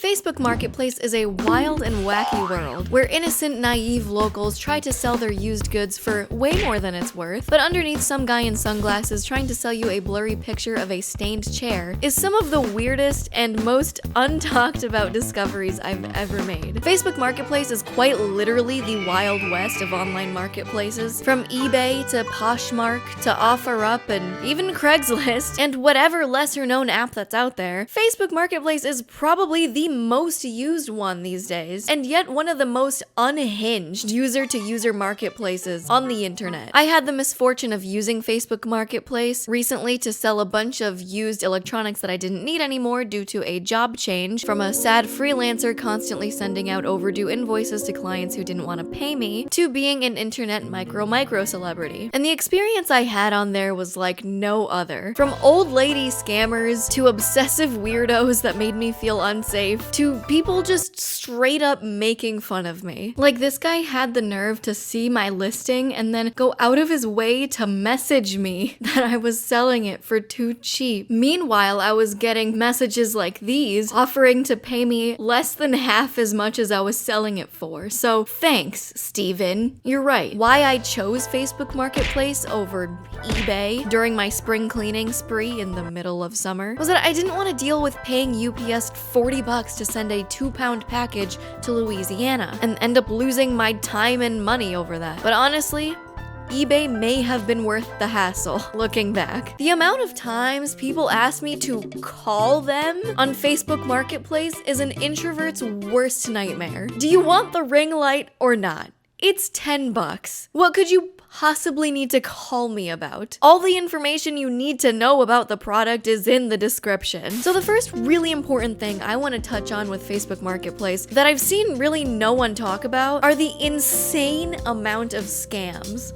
Facebook Marketplace is a wild and wacky world where innocent, naive locals try to sell their used goods for way more than it's worth, but underneath some guy in sunglasses trying to sell you a blurry picture of a stained chair is some of the weirdest and most untalked about discoveries I've ever made. Facebook Marketplace is quite literally the Wild West of online marketplaces, from eBay to Poshmark to OfferUp and even Craigslist and whatever lesser known app that's out there. Facebook Marketplace is probably the most used one these days, and yet one of the most unhinged user-to-user marketplaces on the internet. I had the misfortune of using Facebook Marketplace recently to sell a bunch of used electronics that I didn't need anymore due to a job change from a sad freelancer constantly sending out overdue invoices to clients who didn't want to pay me, to being an internet micro celebrity. And the experience I had on there was like no other. From old lady scammers to obsessive weirdos that made me feel unsafe, to people just straight up making fun of me. Like, this guy had the nerve to see my listing and then go out of his way to message me that I was selling it for too cheap. Meanwhile, I was getting messages like these offering to pay me less than half as much as I was selling it for. So thanks, Steven. You're right. Why I chose Facebook Marketplace over eBay during my spring cleaning spree in the middle of summer was that I didn't want to deal with paying UPS $40 to send a 2-pound package to Louisiana and end up losing my time and money over that. But honestly, eBay may have been worth the hassle, looking back. The amount of times people ask me to call them on Facebook Marketplace is an introvert's worst nightmare. Do you want the ring light or not? It's $10. What could you possibly need to call me about? All the information you need to know about the product is in the description. So the first really important thing I want to touch on with Facebook Marketplace that I've seen really no one talk about are the insane amount of scams.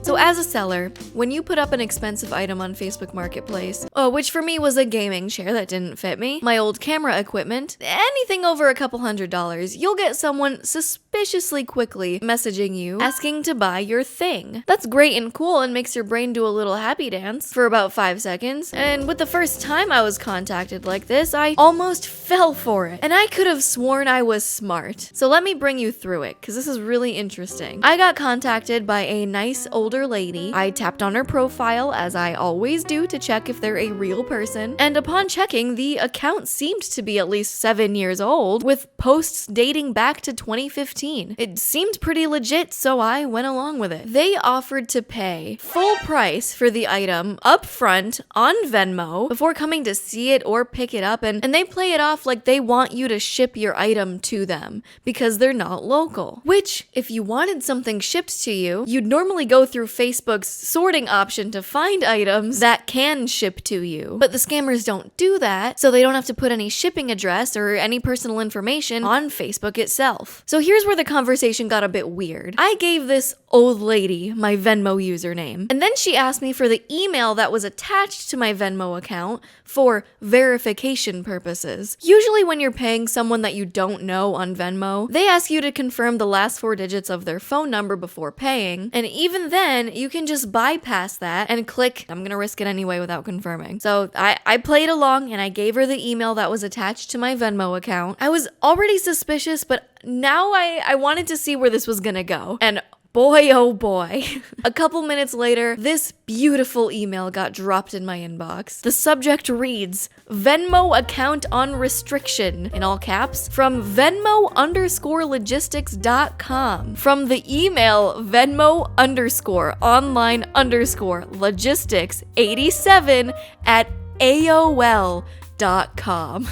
So as a seller, when you put up an expensive item on Facebook Marketplace, which for me was a gaming chair that didn't fit me, my old camera equipment, anything over a couple $100s, you'll get someone suspiciously quickly messaging you asking to buy your thing. That's great and cool and makes your brain do a little happy dance for about 5 seconds. And with the first time I was contacted like this, I almost fell for it. And I could have sworn I was smart. So let me bring you through it, because this is really interesting. I got contacted by a nice older lady. I tapped on her profile, as I always do, to check if they're a real person, and upon checking, the account seemed to be at least 7 years old, with posts dating back to 2015. It seemed pretty legit, so I went along with it. They offered to pay full price for the item up front on Venmo before coming to see it or pick it up, and they play it off like they want you to ship your item to them because they're not local. Which, if you wanted something shipped to you, you'd normally go through Facebook's sorting option to find items that can ship to you. But the scammers don't do that, so they don't have to put any shipping address or any personal information on Facebook itself. So here's where the conversation got a bit weird. I gave this old lady my Venmo username, and then she asked me for the email that was attached to my Venmo account for verification purposes. Usually when you're paying someone that you don't know on Venmo, they ask you to confirm the last 4 digits of their phone number before paying, and even then, you can just bypass that and click, I'm gonna risk it anyway without confirming. So I played along and I gave her the email that was attached to my Venmo account. I was already suspicious, but now I wanted to see where this was gonna go. And boy, oh boy. A couple minutes later, this beautiful email got dropped in my inbox. The subject reads, Venmo account on restriction, in all caps, from Venmo_logistics.com. From the email Venmo_logistics87@AOL.com.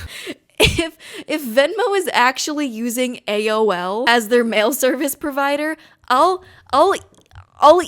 If Venmo is actually using AOL as their mail service provider, I'll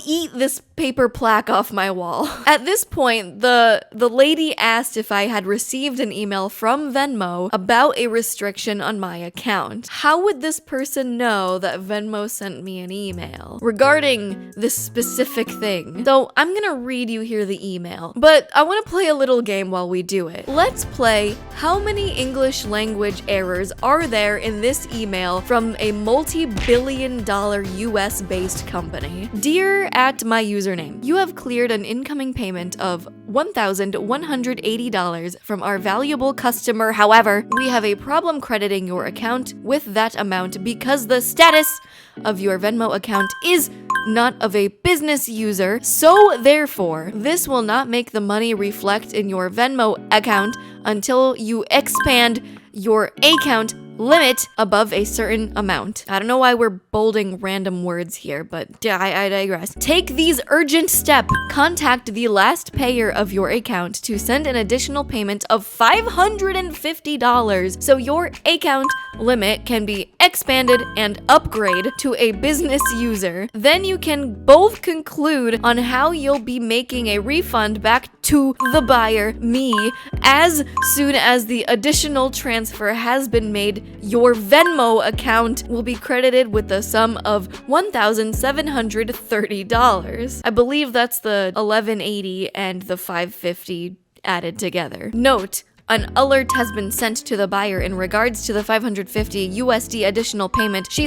eat this paper plaque off my wall. At this point, the lady asked if I had received an email from Venmo about a restriction on my account. How would this person know that Venmo sent me an email regarding this specific thing? So I'm gonna read you here the email, but I want to play a little game while we do it. Let's play how many English language errors are there in this email from a multi-billion-dollar US-based company. Dear at my user username. You have cleared an incoming payment of $1,180 from our valuable customer. However, we have a problem crediting your account with that amount because the status of your Venmo account is not of a business user. So therefore, this will not make the money reflect in your Venmo account until you expand your account limit above a certain amount. I don't know why we're bolding random words here, but I digress. Take these urgent step. Contact the last payer of your account to send an additional payment of $550 so your account limit can be expanded and upgrade to a business user. Then you can both conclude on how you'll be making a refund back to the buyer, me, as soon as the additional transfer has been made. Your Venmo account will be credited with the sum of $1,730. I believe that's the $1,180 and the $550 added together. Note: an alert has been sent to the buyer in regards to the $550 USD additional payment he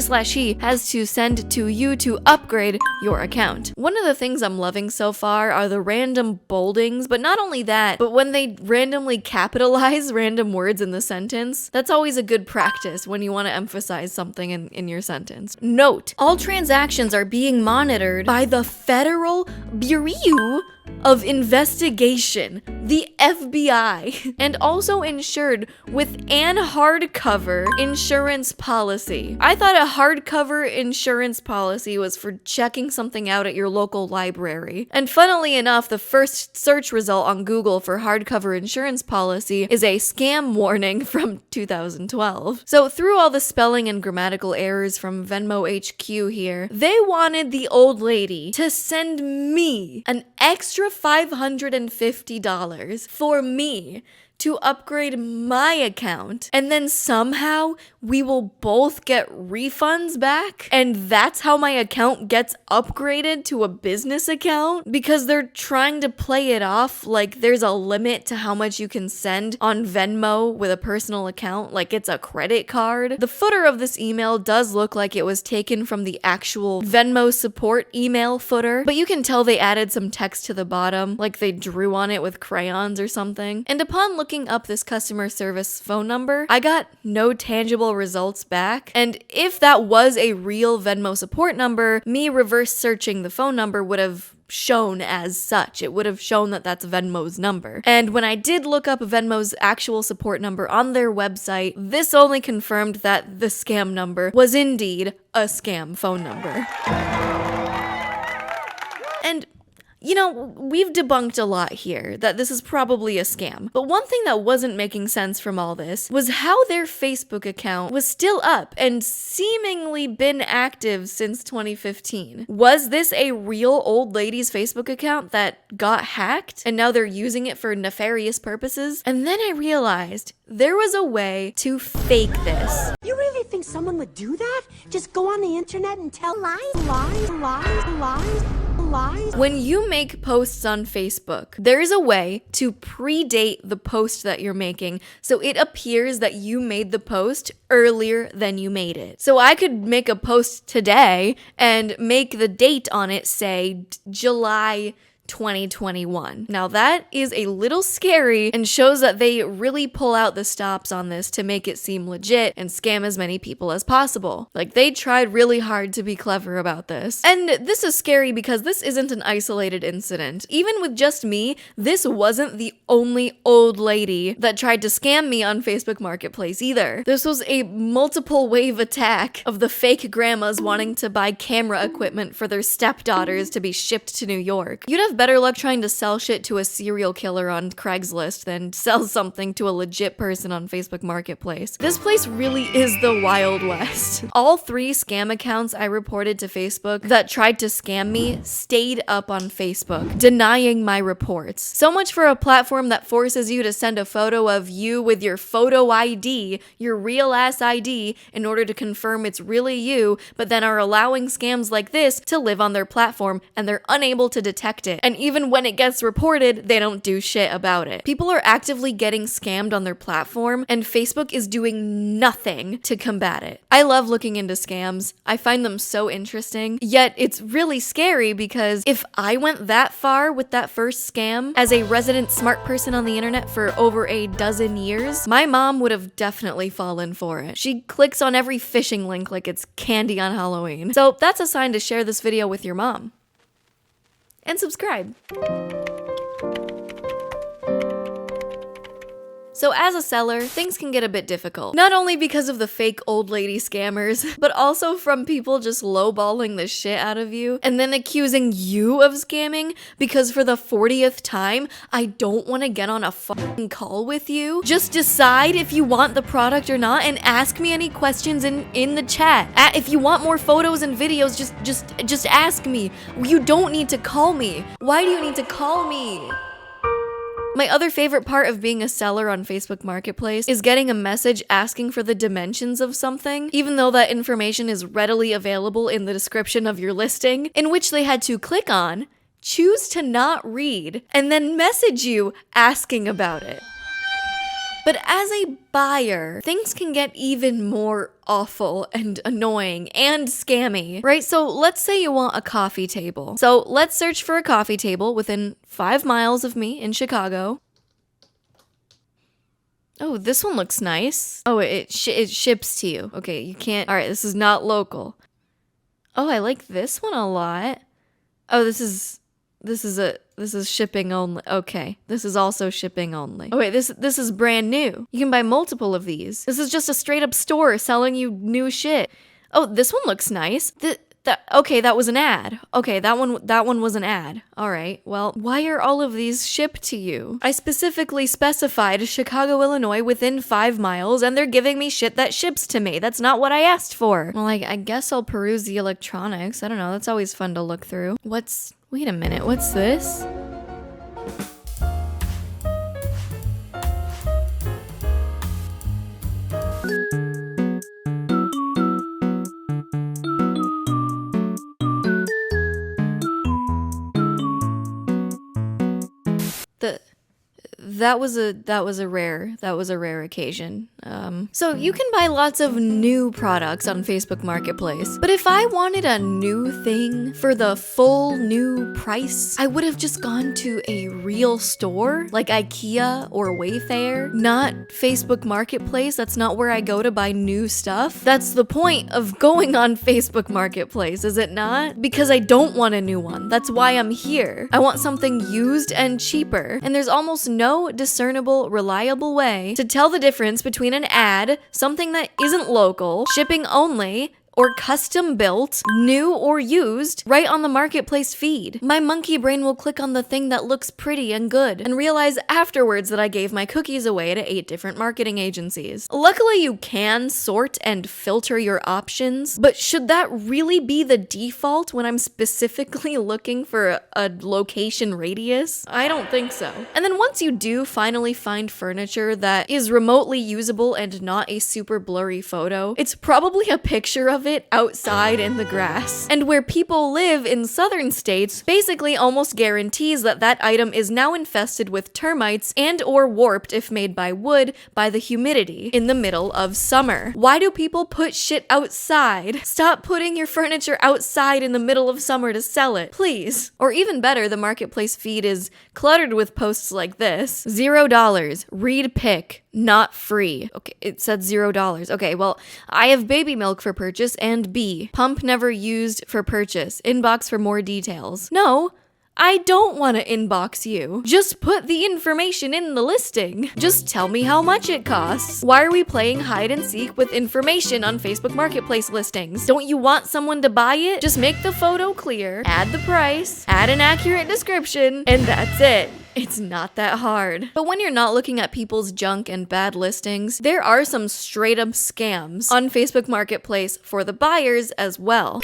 has to send to you to upgrade your account. One of the things I'm loving so far are the random boldings, but not only that, but when they randomly capitalize random words in the sentence. That's always a good practice when you want to emphasize something in your sentence. Note: all transactions are being monitored by the Federal Bureau of Investigation, the FBI, and also insured with an hardcover insurance policy. I thought a hardcover insurance policy was for checking something out at your local library. And funnily enough, the first search result on Google for hardcover insurance policy is a scam warning from 2012. So through all the spelling and grammatical errors from Venmo HQ here, they wanted the old lady to send me an extra $550 for me to upgrade my account, and then somehow we will both get refunds back, and that's how my account gets upgraded to a business account, because they're trying to play it off like there's a limit to how much you can send on Venmo with a personal account, like it's a credit card. The footer of this email does look like it was taken from the actual Venmo support email footer, but you can tell they added some text to the bottom, like they drew on it with crayons or something. And upon looking up this customer service phone number, I got no tangible results back. And if that was a real Venmo support number, me reverse searching the phone number would have shown as such. It would have shown that that's Venmo's number. And when I did look up Venmo's actual support number on their website, this only confirmed that the scam number was indeed a scam phone number. And you know, we've debunked a lot here that this is probably a scam, but one thing that wasn't making sense from all this was how their Facebook account was still up and seemingly been active since 2015. Was this a real old lady's Facebook account that got hacked and now they're using it for nefarious purposes? And then I realized there was a way to fake this. You really think someone would do that? Just go on the internet and tell lies? When you make posts on Facebook, there is a way to predate the post that you're making, so it appears that you made the post earlier than you made it. So I could make a post today and make the date on it say July 2021. Now that is a little scary and shows that they really pull out the stops on this to make it seem legit and scam as many people as possible. Like, they tried really hard to be clever about this. And this is scary because this isn't an isolated incident. Even with just me, this wasn't the only old lady that tried to scam me on Facebook Marketplace either. This was a multiple wave attack of the fake grandmas wanting to buy camera equipment for their stepdaughters to be shipped to New York. You'd have better luck trying to sell shit to a serial killer on Craigslist than sell something to a legit person on Facebook Marketplace. This place really is the Wild West. All 3 scam accounts I reported to Facebook that tried to scam me stayed up on Facebook, denying my reports. So much for a platform that forces you to send a photo of you with your photo ID, your real ass ID, in order to confirm it's really you, but then are allowing scams like this to live on their platform and they're unable to detect it. And even when it gets reported, they don't do shit about it. People are actively getting scammed on their platform, and Facebook is doing nothing to combat it. I love looking into scams. I find them so interesting, yet it's really scary because if I went that far with that first scam as a resident smart person on the internet for over a dozen years, my mom would have definitely fallen for it. She clicks on every phishing link like it's candy on Halloween. So that's a sign to share this video with your mom. And subscribe. So as a seller, things can get a bit difficult. Not only because of the fake old lady scammers, but also from people just lowballing the shit out of you and then accusing you of scamming because for the 40th time, I don't want to get on a fucking call with you. Just decide if you want the product or not and ask me any questions in the chat. If you want more photos and videos, just ask me. You don't need to call me. Why do you need to call me? My other favorite part of being a seller on Facebook Marketplace is getting a message asking for the dimensions of something, even though that information is readily available in the description of your listing, in which they had to click on, choose to not read, and then message you asking about it. But as a buyer, things can get even more awful and annoying and scammy, right? So let's say you want a coffee table. So let's search for a coffee table within 5 miles of me in Chicago. Oh, this one looks nice. Oh, it ships to you. Okay, you can't. All right, this is not local. Oh, I like this one a lot. Oh, this is shipping only. Okay, this is also shipping only. Oh wait, this is brand new. You can buy multiple of these. This is just a straight up store selling you new shit. Oh, this one looks nice. Okay, that was an ad. Okay, that one was an ad. All right. Well, why are all of these shipped to you? I specifically specified Chicago, Illinois within 5 miles, and they're giving me shit that ships to me. That's not what I asked for. Well, I guess I'll peruse the electronics. I don't know. That's always fun to look through. Wait a minute. What's this? That was a rare occasion. So you can buy lots of new products on Facebook Marketplace, but if I wanted a new thing for the full new price, I would have just gone to a real store like IKEA or Wayfair, not Facebook Marketplace. That's not where I go to buy new stuff. That's the point of going on Facebook Marketplace, is it not? Because I don't want a new one. That's why I'm here. I want something used and cheaper, and there's almost no discernible, reliable way to tell the difference between an ad, something that isn't local, shipping only, or custom built, new or used, right on the marketplace feed. My monkey brain will click on the thing that looks pretty and good and realize afterwards that I gave my cookies away to 8 different marketing agencies. Luckily, you can sort and filter your options, but should that really be the default when I'm specifically looking for a location radius? I don't think so. And then once you do finally find furniture that is remotely usable and not a super blurry photo, it's probably a picture of it outside in the grass. And where people live in southern states basically almost guarantees that that item is now infested with termites and or warped if made by wood by the humidity in the middle of summer. Why do people put shit outside? Stop putting your furniture outside in the middle of summer to sell it, please. Or even better, the marketplace feed is cluttered with posts like this. $0, read pic. Not free. Okay, it said $0. Okay, well, I have baby milk for purchase and B, pump never used for purchase. Inbox for more details. No, I don't want to inbox you. Just put the information in the listing. Just tell me how much it costs. Why are we playing hide and seek with information on Facebook Marketplace listings? Don't you want someone to buy it? Just make the photo clear, add the price, add an accurate description, and that's it. It's not that hard. But when you're not looking at people's junk and bad listings, there are some straight up scams on Facebook Marketplace for the buyers as well.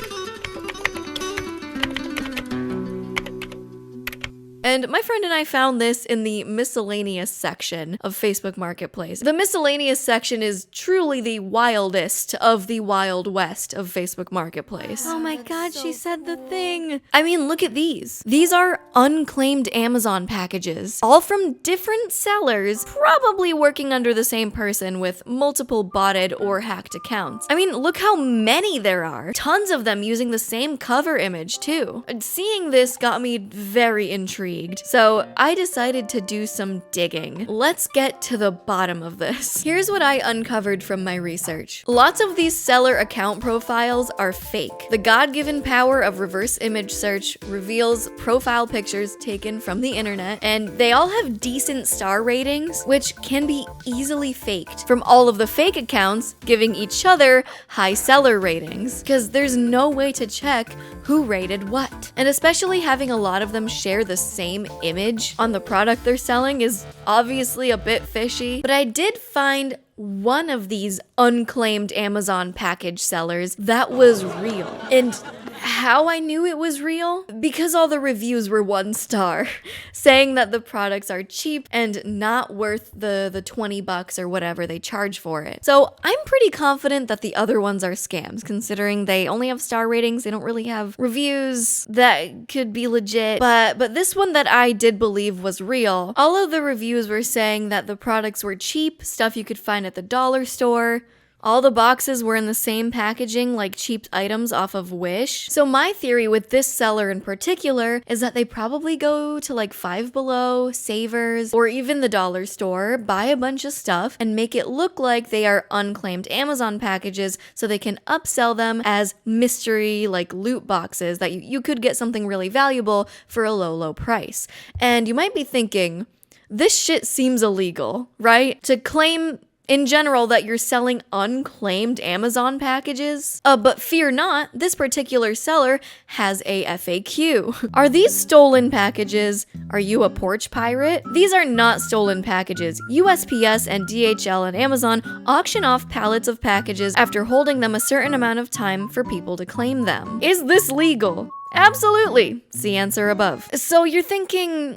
And my friend and I found this in the miscellaneous section of Facebook Marketplace. The miscellaneous section is truly the wildest of the Wild West of Facebook Marketplace. Oh my god, she said the thing. I mean, look at these. These are unclaimed Amazon packages, all from different sellers, probably working under the same person with multiple botted or hacked accounts. I mean, look how many there are. Tons of them using the same cover image too. Seeing this got me very intrigued, so I decided to do some digging. Let's get to the bottom of this. Here's what I uncovered from my research. Lots of these seller account profiles are fake. The God-given power of reverse image search reveals profile pictures taken from the internet, and they all have decent star ratings, which can be easily faked from all of the fake accounts giving each other high seller ratings, because there's no way to check who rated what. And especially having a lot of them share the same image on the product they're selling is obviously a bit fishy, but I did find one of these unclaimed Amazon package sellers that was real. And how I knew it was real? Because all the reviews were 1 star, saying that the products are cheap and not worth the $20 or whatever they charge for it. So I'm pretty confident that the other ones are scams, considering they only have star ratings, they don't really have reviews that could be legit. But this one that I did believe was real, all of the reviews were saying that the products were cheap, stuff you could find at the dollar store. All the boxes were in the same packaging like cheap items off of Wish. So my theory with this seller in particular is that they probably go to like Five Below, Savers, or even the dollar store, buy a bunch of stuff, and make it look like they are unclaimed Amazon packages so they can upsell them as mystery like loot boxes that you could get something really valuable for a low price. And you might be thinking, this shit seems illegal, right? To claim in general that you're selling unclaimed Amazon packages. But fear not, this particular seller has a FAQ. Are these stolen packages? Are you a porch pirate? These are not stolen packages. USPS and DHL and Amazon auction off pallets of packages after holding them a certain amount of time for people to claim them. Is this legal? Absolutely. See answer above. So you're thinking,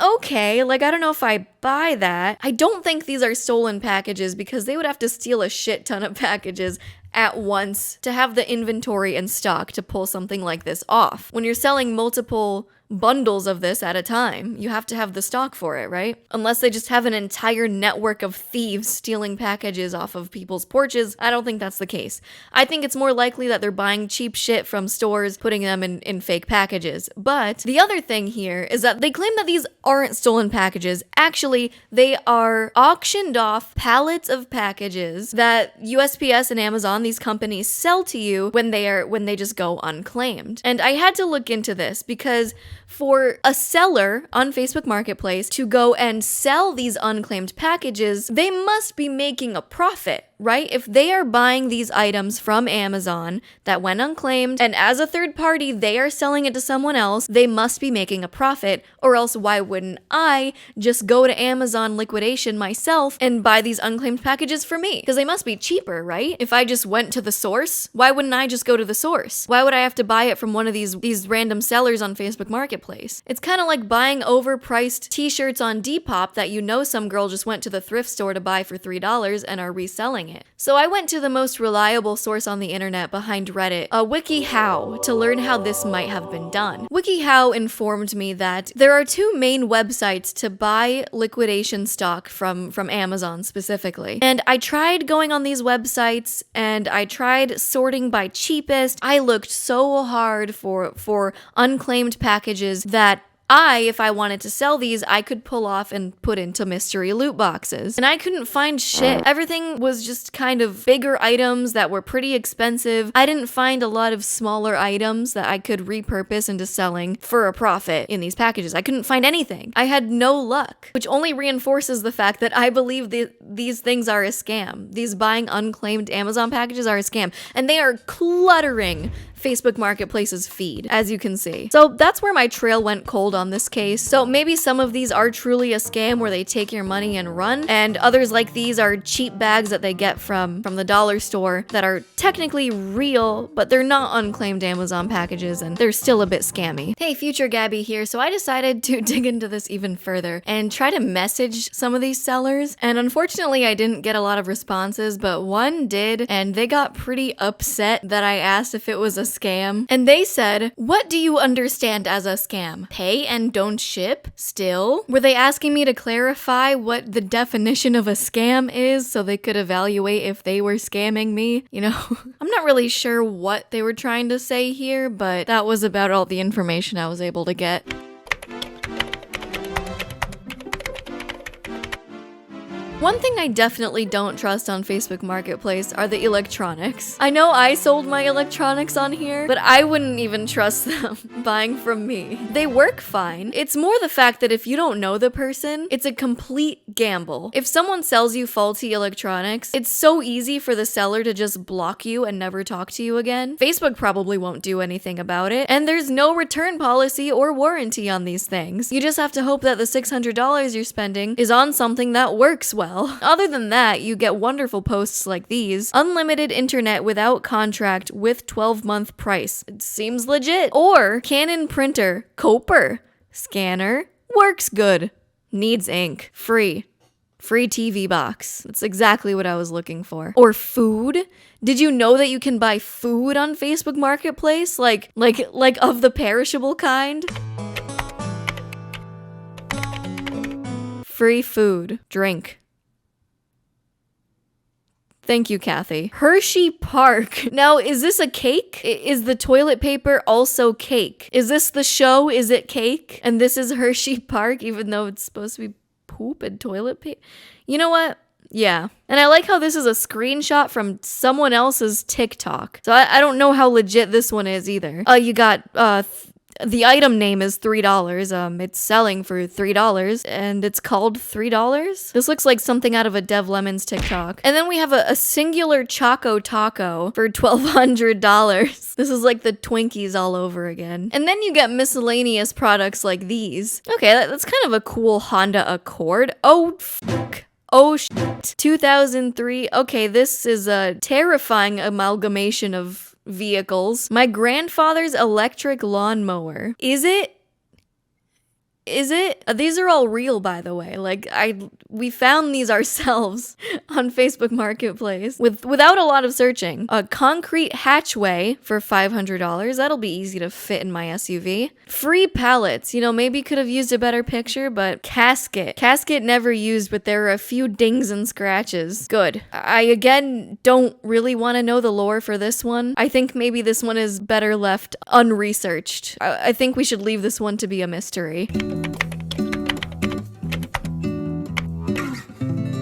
okay, like I don't know if I buy that. I don't think these are stolen packages because they would have to steal a shit ton of packages at once to have the inventory and stock to pull something like this off. When you're selling multiple bundles of this at a time, you have to have the stock for it, right? Unless they just have an entire network of thieves stealing packages off of people's porches, I don't think that's the case. I think it's more likely that they're buying cheap shit from stores, putting them in fake packages. But the other thing here is that they claim that these aren't stolen packages. Actually, they are auctioned off pallets of packages that USPS and Amazon, these companies, sell to you when they just go unclaimed. And I had to look into this because for a seller on Facebook Marketplace to go and sell these unclaimed packages, they must be making a profit, right? If they are buying these items from Amazon that went unclaimed, and as a third party, they are selling it to someone else, they must be making a profit, or else why wouldn't I just go to Amazon liquidation myself and buy these unclaimed packages for me? Because they must be cheaper, right? If I just went to the source, why wouldn't I just go to the source? Why would I have to buy it from one of these random sellers on Facebook Marketplace? It's kind of like buying overpriced t-shirts on Depop that you know some girl just went to the thrift store to buy for $3 and are reselling it. So I went to the most reliable source on the internet behind Reddit, WikiHow, to learn how this might have been done. WikiHow informed me that there are 2 main websites to buy liquidation stock from Amazon specifically. And I tried going on these websites and I tried sorting by cheapest. I looked so hard for unclaimed packages that if I wanted to sell these, I could pull off and put into mystery loot boxes. And I couldn't find shit. Everything was just kind of bigger items that were pretty expensive. I didn't find a lot of smaller items that I could repurpose into selling for a profit in these packages. I couldn't find anything. I had no luck, which only reinforces the fact that I believe these things are a scam. These buying unclaimed Amazon packages are a scam. And they are cluttering Facebook Marketplace's feed, as you can see. So that's where my trail went cold on this case. So maybe some of these are truly a scam where they take your money and run, and others like these are cheap bags that they get from the dollar store that are technically real, but they're not unclaimed Amazon packages and they're still a bit scammy. Hey, future Gabby here. So I decided to dig into this even further and try to message some of these sellers, and unfortunately I didn't get a lot of responses, but one did, and they got pretty upset that I asked if it was a scam. And they said, "What do you understand as a scam? Pay and don't ship? Still?" Were they asking me to clarify what the definition of a scam is so they could evaluate if they were scamming me? You know, I'm not really sure what they were trying to say here, but that was about all the information I was able to get. One thing I definitely don't trust on Facebook Marketplace are the electronics. I know I sold my electronics on here, but I wouldn't even trust them buying from me. They work fine. It's more the fact that if you don't know the person, it's a complete gamble. If someone sells you faulty electronics, it's so easy for the seller to just block you and never talk to you again. Facebook probably won't do anything about it, and there's no return policy or warranty on these things. You just have to hope that the $600 you're spending is on something that works well. Other than that, you get wonderful posts like these. Unlimited internet without contract with 12-month price. It seems legit. Or Canon printer, Coper. Scanner, works good. Needs ink. Free. Free TV box. That's exactly what I was looking for. Or food. Did you know that you can buy food on Facebook Marketplace? Like of the perishable kind? Free food. Drink. Thank you, Kathy. Hershey Park. Now, is this a cake? Is the toilet paper also cake? Is this the show? Is it cake? And this is Hershey Park, even though it's supposed to be poop and toilet paper? You know what? Yeah. And I like how this is a screenshot from someone else's TikTok. So I don't know how legit this one is either. You got, the item name is $3. It's selling for $3 and it's called $3. This looks like something out of a Dev Lemons TikTok. And then we have a singular Choco Taco for $1,200. This is like the Twinkies all over again. And then you get miscellaneous products like these. Okay, that's kind of a cool Honda Accord. Oh, fuck. Oh, shit. 2003. Okay, this is a terrifying amalgamation of vehicles. My grandfather's electric lawnmower. Is it? These are all real, by the way. Like, we found these ourselves on Facebook Marketplace without a lot of searching. A concrete hatchway for $500. That'll be easy to fit in my SUV. Free pallets. You know, maybe could have used a better picture, but casket. Casket never used, but there are a few dings and scratches. Good. I, again, don't really want to know the lore for this one. I think maybe this one is better left unresearched. I think we should leave this one to be a mystery.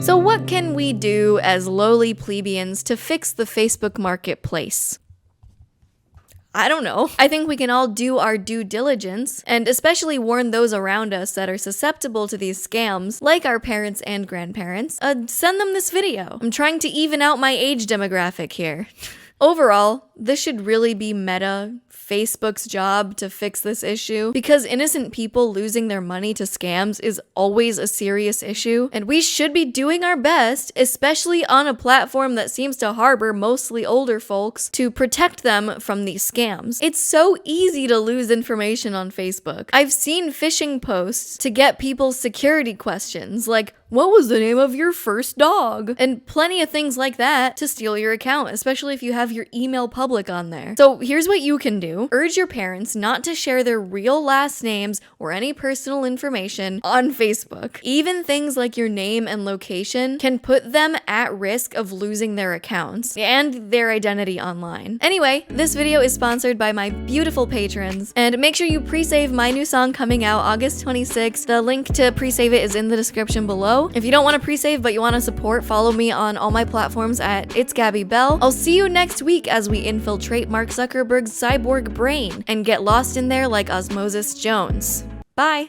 So what can we do as lowly plebeians to fix the Facebook Marketplace? I don't know. I think we can all do our due diligence and especially warn those around us that are susceptible to these scams, like our parents and grandparents. Send them this video. I'm trying to even out my age demographic here. Overall, this should really be meta Facebook's job to fix this issue, because innocent people losing their money to scams is always a serious issue, and we should be doing our best, especially on a platform that seems to harbor mostly older folks, to protect them from these scams. It's so easy to lose information on Facebook. I've seen phishing posts to get people's security questions, like, what was the name of your first dog? And plenty of things like that to steal your account, especially if you have your email public on there. So here's what you can do. Urge your parents not to share their real last names or any personal information on Facebook. Even things like your name and location can put them at risk of losing their accounts and their identity online. Anyway, this video is sponsored by my beautiful patrons, and make sure you pre-save my new song coming out August 26th. The link to pre-save it is in the description below. If you don't want to pre-save but you want to support, follow me on all my platforms at It's Gabi Belle. I'll see you next week as we infiltrate Mark Zuckerberg's cyborg brain and get lost in there like Osmosis Jones. Bye!